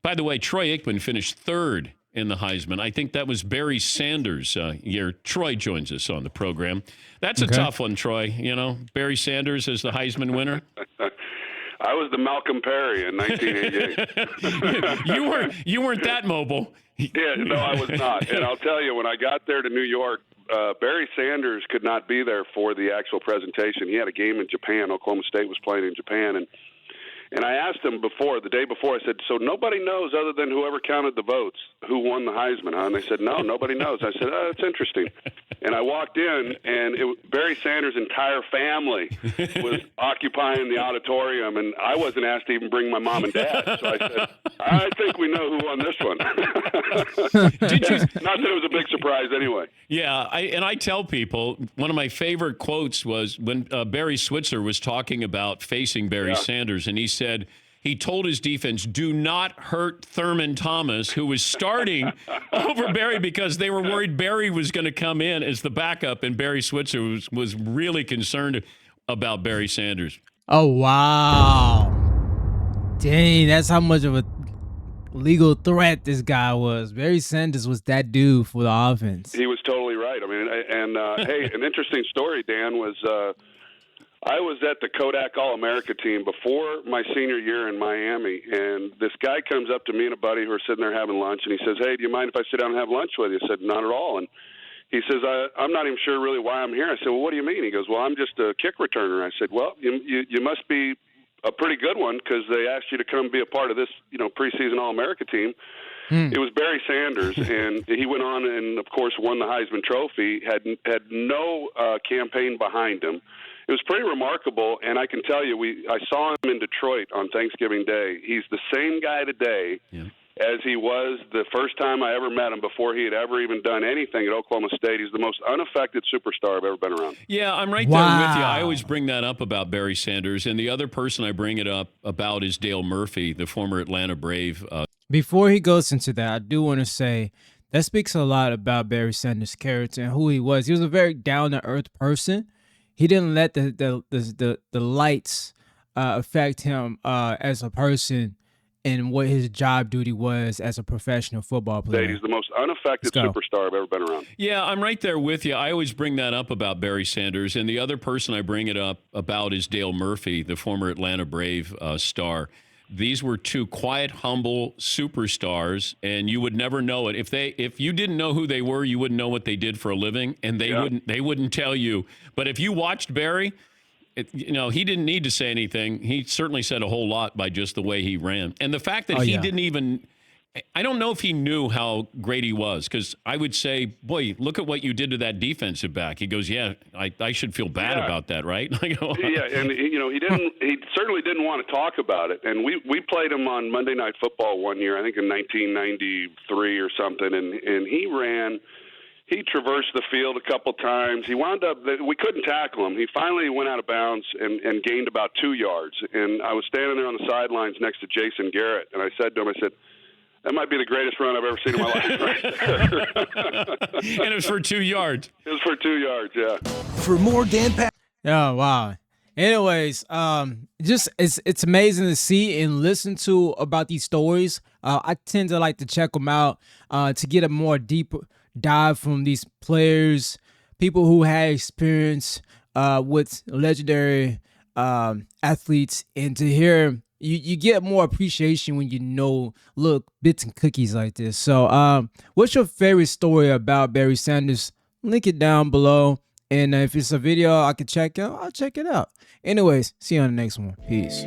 By the way, Troy Aikman finished third in the Heisman. I think that was Barry Sanders' year. Troy joins us on the program. That's a tough one, Troy. You know, Barry Sanders as the Heisman winner. I was the Malcolm Perry in 1988. you weren't that mobile. Yeah, no, I was not. And I'll tell you, when I got there to New York, Barry Sanders could not be there for the actual presentation. He had a game in Japan. Oklahoma State was playing in Japan, and I asked him the day before, I said, so nobody knows other than whoever counted the votes who won the Heisman, huh? And they said, no, nobody knows. I said, oh, that's interesting. And I walked in, and Barry Sanders' entire family was occupying the auditorium, and I wasn't asked to even bring my mom and dad. So I said, I think we know who won this one. Not that it was a big surprise anyway. Yeah, I tell people, one of my favorite quotes was when Barry Switzer was talking about facing Barry Sanders, and he said, he told his defense, do not hurt Thurman Thomas, who was starting over Barry because they were worried Barry was going to come in as the backup, and Barry Switzer was really concerned about Barry Sanders. Oh, wow. Dang, that's how much of a legal threat this guy was. Barry Sanders was that dude for the offense. He was totally right. I mean, and hey, an interesting story, Dan, was I was at the Kodak All-America team before my senior year in Miami, and this guy comes up to me and a buddy who are sitting there having lunch, and he says, hey, do you mind if I sit down and have lunch with you? I said, not at all. And he says, I'm not even sure really why I'm here. I said, well, what do you mean? He goes, well, I'm just a kick returner. I said, well, you must be a pretty good one because they asked you to come be a part of this, preseason All-America team. It was Barry Sanders, and he went on and, of course, won the Heisman Trophy, had no campaign behind him. It was pretty remarkable, and I can tell you, I saw him in Detroit on Thanksgiving Day. He's the same guy today as he was the first time I ever met him before he had ever even done anything at Oklahoma State. He's the most unaffected superstar I've ever been around. Yeah, I'm right there with you. I always bring that up about Barry Sanders, and the other person I bring it up about is Dale Murphy, the former Atlanta Brave. Before he goes into that, I do want to say that speaks a lot about Barry Sanders' character and who he was. He was a very down-to-earth person. He didn't let the lights affect him as a person and what his job duty was as a professional football player. He's the most unaffected superstar I've ever been around. Yeah, I'm right there with you. I always bring that up about Barry Sanders, and the other person I bring it up about is Dale Murphy, the former Atlanta Brave star. These were two quiet, humble superstars, and you would never know it. If you didn't know who they were, you wouldn't know what they did for a living, and they wouldn't tell you. But if you watched Barry, he didn't need to say anything. He certainly said a whole lot by just the way he ran. And the fact that he didn't even – I don't know if he knew how great he was, because I would say, boy, look at what you did to that defensive back. He goes, yeah, I should feel bad about that, right? Yeah, and he certainly didn't want to talk about it. And we played him on Monday Night Football one year, I think in 1993 or something, and he ran. He traversed the field a couple times. He wound up – we couldn't tackle him. He finally went out of bounds and gained about 2 yards. And I was standing there on the sidelines next to Jason Garrett, and I said to him, that might be the greatest run I've ever seen in my life right there. And it was for 2 yards. It was for 2 yards, yeah. For more Dan Pat. Oh, wow. Anyways, just it's amazing to see and listen to about these stories. I tend to like to check them out to get a more deeper dive from these players, people who had experience with legendary athletes, and to hear you get more appreciation when you know bits and cookies like this. So what's your favorite story about Barry Sanders? Link it down below, and if it's a video I can check out, I'll check it out. Anyways, see you on the next one. Peace.